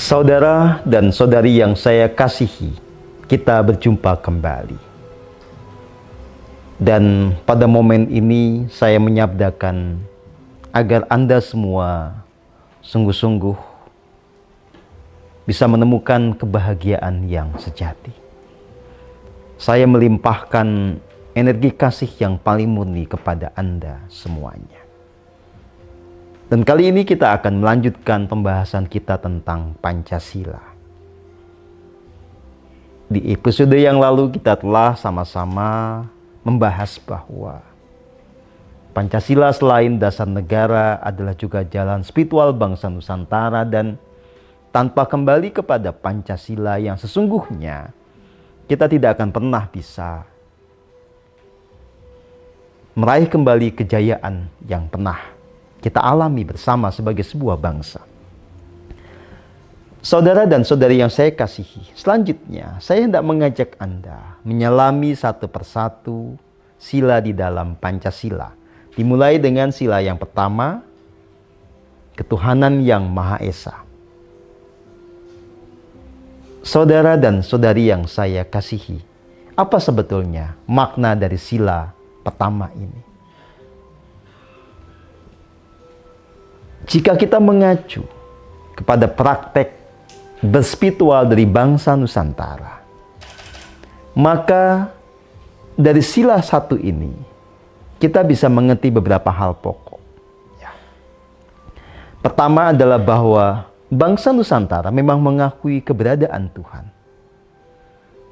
Saudara dan saudari yang saya kasihi, kita berjumpa kembali. Dan pada momen ini saya menyabdakan agar Anda semua sungguh-sungguh bisa menemukan kebahagiaan yang sejati. Saya melimpahkan energi kasih yang paling murni kepada Anda semuanya. Dan kali ini kita akan melanjutkan pembahasan kita tentang Pancasila. Di episode yang lalu kita telah sama-sama membahas bahwa Pancasila selain dasar negara adalah juga jalan spiritual bangsa Nusantara, dan tanpa kembali kepada Pancasila yang sesungguhnya kita tidak akan pernah bisa meraih kembali kejayaan yang pernah kita alami bersama sebagai sebuah bangsa. Saudara dan saudari yang saya kasihi, selanjutnya saya hendak mengajak Anda menyelami satu persatu sila di dalam Pancasila. Dimulai dengan sila yang pertama, ketuhanan yang Maha Esa. Saudara dan saudari yang saya kasihi, apa sebetulnya makna dari sila pertama ini? Jika kita mengacu kepada praktek berspiritual dari bangsa Nusantara, maka dari sila satu ini kita bisa mengerti beberapa hal pokok. Pertama adalah bahwa bangsa Nusantara memang mengakui keberadaan Tuhan.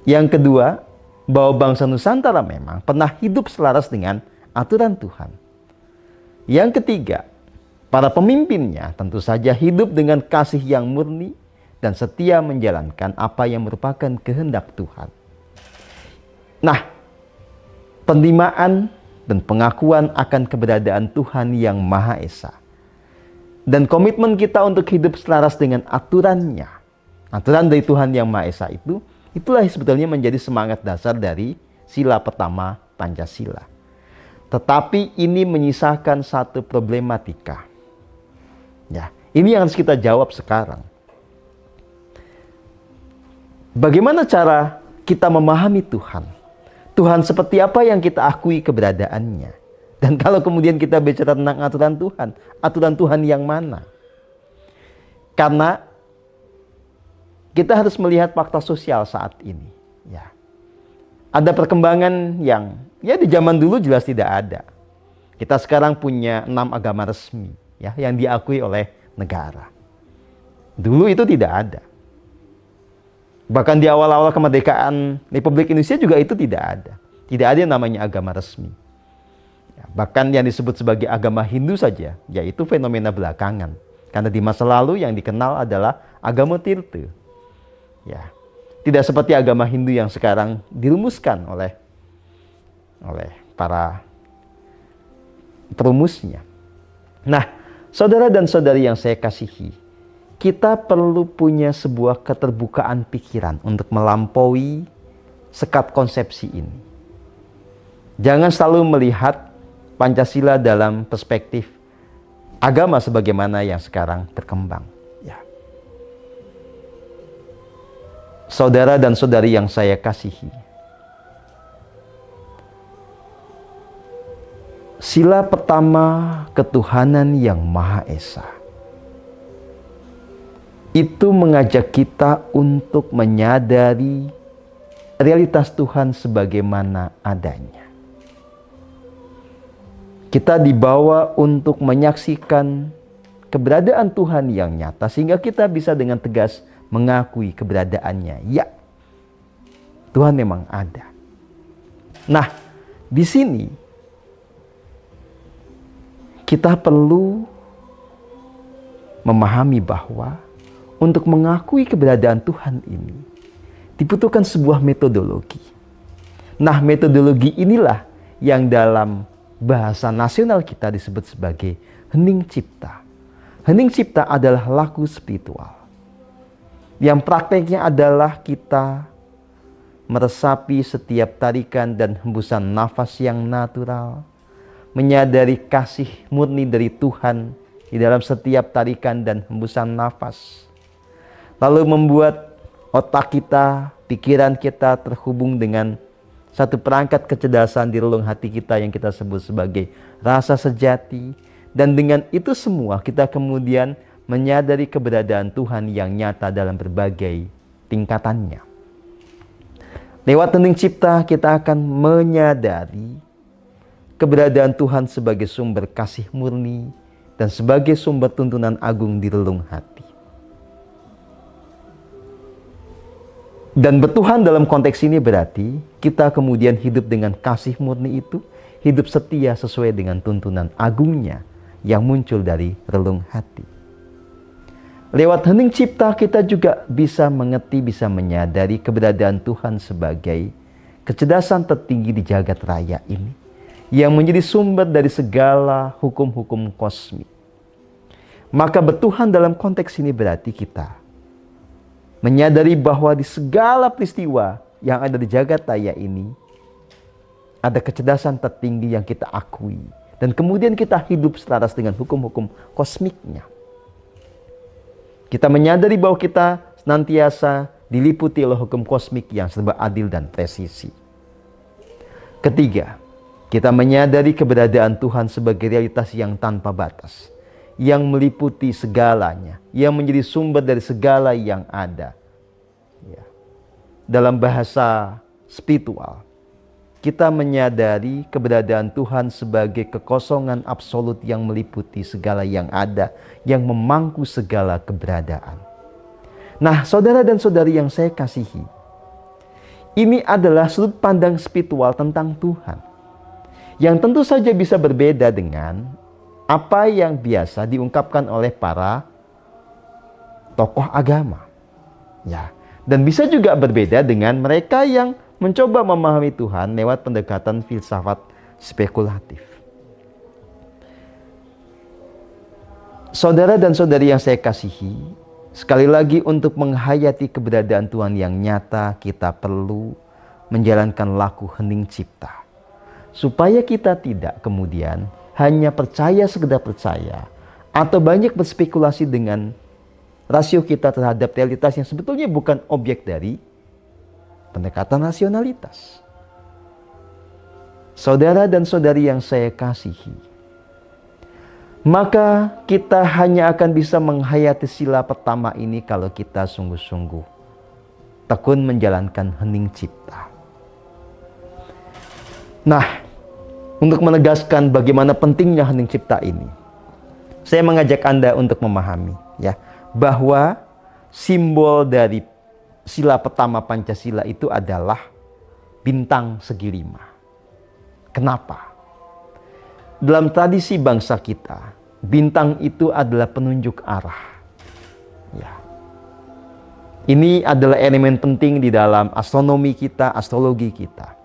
Yang kedua, bahwa bangsa Nusantara memang pernah hidup selaras dengan aturan Tuhan. Yang ketiga, para pemimpinnya tentu saja hidup dengan kasih yang murni dan setia menjalankan apa yang merupakan kehendak Tuhan. Nah, penerimaan dan pengakuan akan keberadaan Tuhan yang Maha Esa dan komitmen kita untuk hidup selaras dengan aturannya, aturan dari Tuhan yang Maha Esa itulah sebetulnya menjadi semangat dasar dari sila pertama Pancasila. Tetapi ini menyisakan satu problematika. Ya, ini yang harus kita jawab sekarang. Bagaimana cara kita memahami Tuhan? Tuhan seperti apa yang kita akui keberadaannya? Dan kalau kemudian kita bicara tentang aturan Tuhan yang mana? Karena kita harus melihat fakta sosial saat ini. Ya, ada perkembangan yang di zaman dulu jelas tidak ada. Kita sekarang punya 6 agama resmi, yang diakui oleh negara. Dulu itu tidak ada. Bahkan di awal-awal kemerdekaan Republik Indonesia juga itu tidak ada. Tidak ada yang namanya agama resmi. Bahkan yang disebut sebagai agama Hindu saja, yaitu fenomena belakangan. Karena di masa lalu yang dikenal adalah agama Tirta. Tidak seperti agama Hindu yang sekarang dirumuskan oleh para perumusnya. Nah, saudara dan saudari yang saya kasihi, kita perlu punya sebuah keterbukaan pikiran untuk melampaui sekat konsepsi ini. Jangan selalu melihat Pancasila dalam perspektif agama sebagaimana yang sekarang berkembang. Saudara dan saudari yang saya kasihi, sila pertama ketuhanan yang Maha Esa itu mengajak kita untuk menyadari realitas Tuhan sebagaimana adanya. Kita dibawa untuk menyaksikan keberadaan Tuhan yang nyata sehingga kita bisa dengan tegas mengakui keberadaannya. Ya, Tuhan memang ada. Nah, di sini kita perlu memahami bahwa untuk mengakui keberadaan Tuhan ini dibutuhkan sebuah metodologi. Nah, metodologi inilah yang dalam bahasa nasional kita disebut sebagai hening cipta. Hening cipta adalah laku spiritual, yang prakteknya adalah kita meresapi setiap tarikan dan hembusan nafas yang natural, menyadari kasih murni dari Tuhan di dalam setiap tarikan dan hembusan nafas. lalu membuat otak kita, pikiran kita terhubung dengan satu perangkat kecerdasan di relung hati kita yang kita sebut sebagai rasa sejati. Dan dengan itu semua kita kemudian menyadari keberadaan Tuhan yang nyata dalam berbagai tingkatannya. Lewat hening cipta kita akan menyadari keberadaan Tuhan sebagai sumber kasih murni dan sebagai sumber tuntunan agung di relung hati. Dan bertuhan dalam konteks ini berarti kita kemudian hidup dengan kasih murni itu, hidup setia sesuai dengan tuntunan agungnya yang muncul dari relung hati. Lewat hening cipta kita juga bisa mengerti, bisa menyadari keberadaan Tuhan sebagai kecerdasan tertinggi di jagat raya ini, yang menjadi sumber dari segala hukum-hukum kosmik. Maka bertuhan dalam konteks ini berarti kita menyadari bahwa di segala peristiwa yang ada di jagat raya ini ada kecerdasan tertinggi yang kita akui. Dan kemudian kita hidup selaras dengan hukum-hukum kosmiknya. Kita menyadari bahwa kita senantiasa diliputi oleh hukum kosmik yang serba adil dan presisi. Ketiga, kita menyadari keberadaan Tuhan sebagai realitas yang tanpa batas, yang meliputi segalanya, yang menjadi sumber dari segala yang ada. Ya. Dalam bahasa spiritual, kita menyadari keberadaan Tuhan sebagai kekosongan absolut yang meliputi segala yang ada, yang memangku segala keberadaan. Nah, saudara dan saudari yang saya kasihi, ini adalah sudut pandang spiritual tentang Tuhan, yang tentu saja bisa berbeda dengan apa yang biasa diungkapkan oleh para tokoh agama. Ya, dan bisa juga berbeda dengan mereka yang mencoba memahami Tuhan lewat pendekatan filsafat spekulatif. Saudara dan saudari yang saya kasihi, sekali lagi untuk menghayati keberadaan Tuhan yang nyata, kita perlu menjalankan laku hening cipta. Supaya kita tidak kemudian hanya percaya sekedar percaya, atau banyak berspekulasi dengan rasio kita terhadap realitas yang sebetulnya bukan objek dari pendekatan rasionalitas. Saudara dan saudari yang saya kasihi, maka kita hanya akan bisa menghayati sila pertama ini kalau kita sungguh-sungguh tekun menjalankan hening cipta. Nah, untuk menegaskan bagaimana pentingnya hening cipta ini, saya mengajak Anda untuk memahami ya, bahwa simbol dari sila pertama Pancasila itu adalah bintang segi 5. Kenapa? Dalam tradisi bangsa kita, bintang itu adalah penunjuk arah. Ya. Ini adalah elemen penting di dalam astronomi kita, astrologi kita.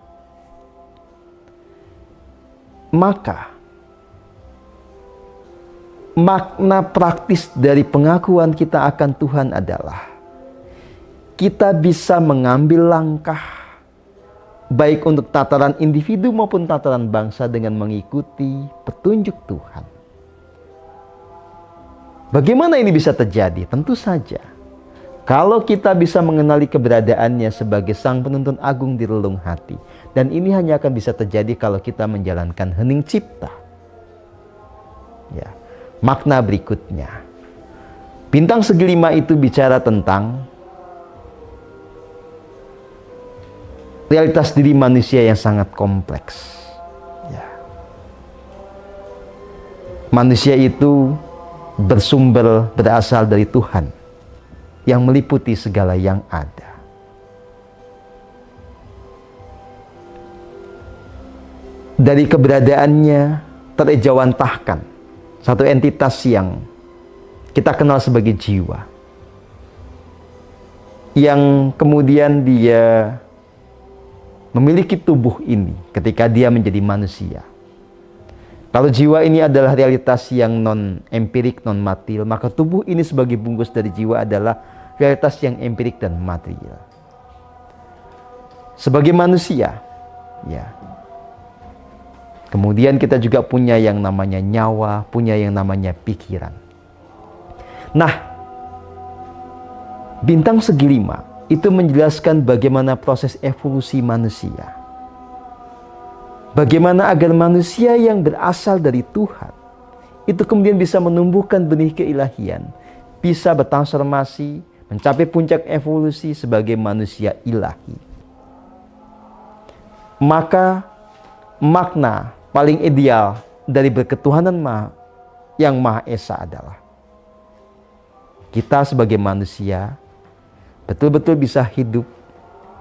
Maka makna praktis dari pengakuan kita akan Tuhan adalah kita bisa mengambil langkah baik untuk tataran individu maupun tataran bangsa dengan mengikuti petunjuk Tuhan. Bagaimana ini bisa terjadi? Tentu saja kalau kita bisa mengenali keberadaannya sebagai Sang Penuntun Agung di relung hati. Dan ini hanya akan bisa terjadi kalau kita menjalankan hening cipta. Ya. Makna berikutnya, bintang segi 5 itu bicara tentang realitas diri manusia yang sangat kompleks. Ya. Manusia itu berasal dari Tuhan yang meliputi segala yang ada. Dari keberadaannya terejawantahkan satu entitas yang kita kenal sebagai jiwa, yang kemudian dia memiliki tubuh ini ketika dia menjadi manusia. Kalau jiwa ini adalah realitas yang non-empirik, non-material, maka tubuh ini sebagai bungkus dari jiwa adalah realitas yang empirik dan material. Sebagai manusia, ya. Kemudian kita juga punya yang namanya nyawa, punya yang namanya pikiran. Nah, Bintang segi 5 itu menjelaskan bagaimana proses evolusi manusia. Bagaimana agar manusia yang berasal dari Tuhan itu kemudian bisa menumbuhkan benih keilahian, bisa bertransformasi, mencapai puncak evolusi sebagai manusia ilahi. Maka makna paling ideal dari berketuhanan yang Maha Esa adalah kita sebagai manusia betul-betul bisa hidup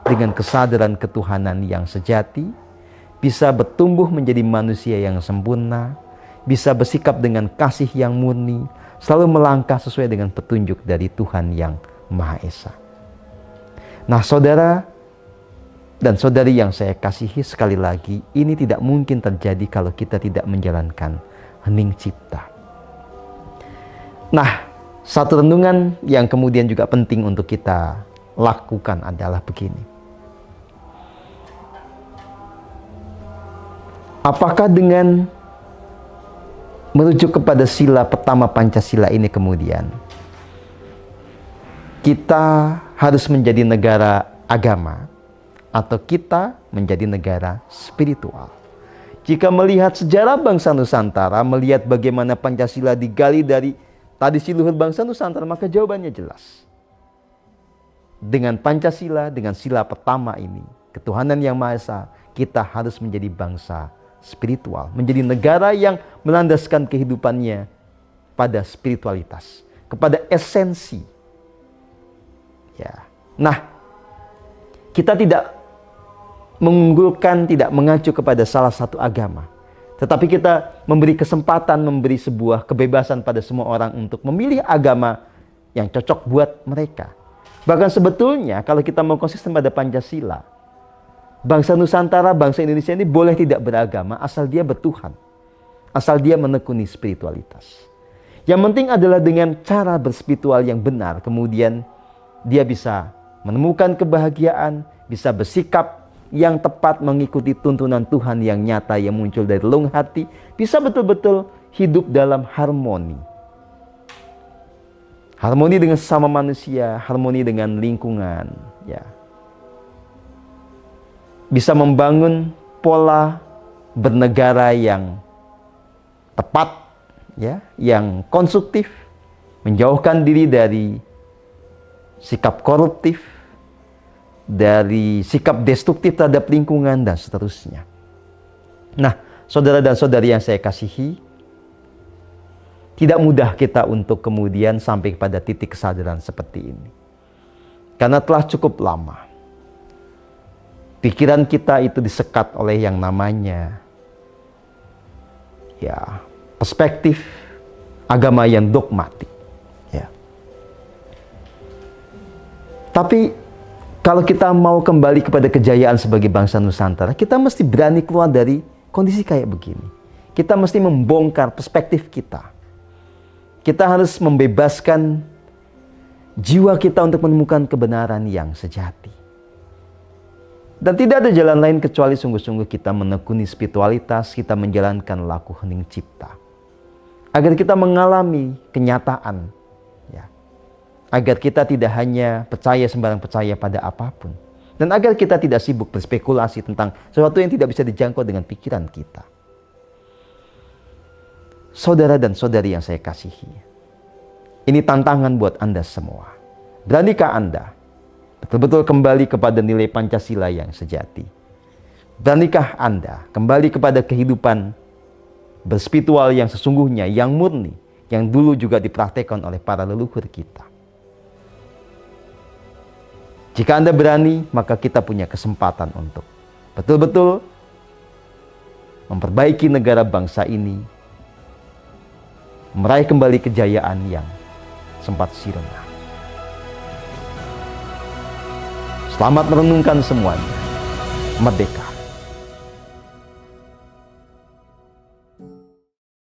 dengan kesadaran ketuhanan yang sejati, bisa bertumbuh menjadi manusia yang sempurna, bisa bersikap dengan kasih yang murni, selalu melangkah sesuai dengan petunjuk dari Tuhan yang Maha Esa. Nah, saudara dan saudari yang saya kasihi, sekali lagi, ini tidak mungkin terjadi kalau kita tidak menjalankan hening cipta. Nah, satu renungan yang kemudian juga penting untuk kita lakukan adalah begini. Apakah dengan merujuk kepada sila pertama Pancasila ini kemudian kita harus menjadi negara agama atau kita menjadi negara spiritual? Jika melihat sejarah bangsa Nusantara, melihat bagaimana Pancasila digali dari tradisi luhur bangsa Nusantara, maka jawabannya jelas. Dengan Pancasila, dengan sila pertama ini, ketuhanan yang Maha Esa, kita harus menjadi bangsa spiritual, menjadi negara yang melandaskan kehidupannya pada spiritualitas, kepada esensi. Ya. Nah, kita tidak mengunggulkan, tidak mengacu kepada salah satu agama, tetapi kita memberi kesempatan, memberi sebuah kebebasan pada semua orang untuk memilih agama yang cocok buat mereka. Bahkan sebetulnya kalau kita mau konsisten pada Pancasila, bangsa Nusantara, bangsa Indonesia ini boleh tidak beragama asal dia bertuhan, asal dia menekuni spiritualitas. Yang penting adalah dengan cara berspiritual yang benar, kemudian dia bisa menemukan kebahagiaan, bisa bersikap yang tepat mengikuti tuntunan Tuhan yang nyata yang muncul dari relung hati, bisa betul-betul hidup dalam harmoni. Harmoni dengan sesama manusia, harmoni dengan lingkungan, ya. Bisa membangun pola bernegara yang tepat, ya, yang konstruktif, menjauhkan diri dari sikap koruptif, dari sikap destruktif terhadap lingkungan, dan seterusnya. Nah, saudara dan saudari yang saya kasihi, tidak mudah kita untuk kemudian sampai pada titik kesadaran seperti ini. Karena telah cukup lama pikiran kita itu disekat oleh yang namanya perspektif agama yang dogmatik. Ya. Tapi kalau kita mau kembali kepada kejayaan sebagai bangsa Nusantara, kita mesti berani keluar dari kondisi kayak begini. Kita mesti membongkar perspektif kita. Kita harus membebaskan jiwa kita untuk menemukan kebenaran yang sejati. Dan tidak ada jalan lain kecuali sungguh-sungguh kita menekuni spiritualitas, kita menjalankan laku hening cipta. Agar kita mengalami kenyataan, ya. Agar kita tidak hanya percaya sembarang percaya pada apapun. Dan agar kita tidak sibuk berspekulasi tentang sesuatu yang tidak bisa dijangkau dengan pikiran kita. Saudara dan saudari yang saya kasihi, ini tantangan buat Anda semua. Beranikah Anda betul-betul kembali kepada nilai Pancasila yang sejati? Beranikah Anda kembali kepada kehidupan berspiritual yang sesungguhnya, yang murni, yang dulu juga dipraktekkan oleh para leluhur kita? Jika Anda berani, maka kita punya kesempatan untuk betul-betul memperbaiki negara bangsa ini, meraih kembali kejayaan yang sempat sirna. Selamat merenungkan semuanya. Merdeka.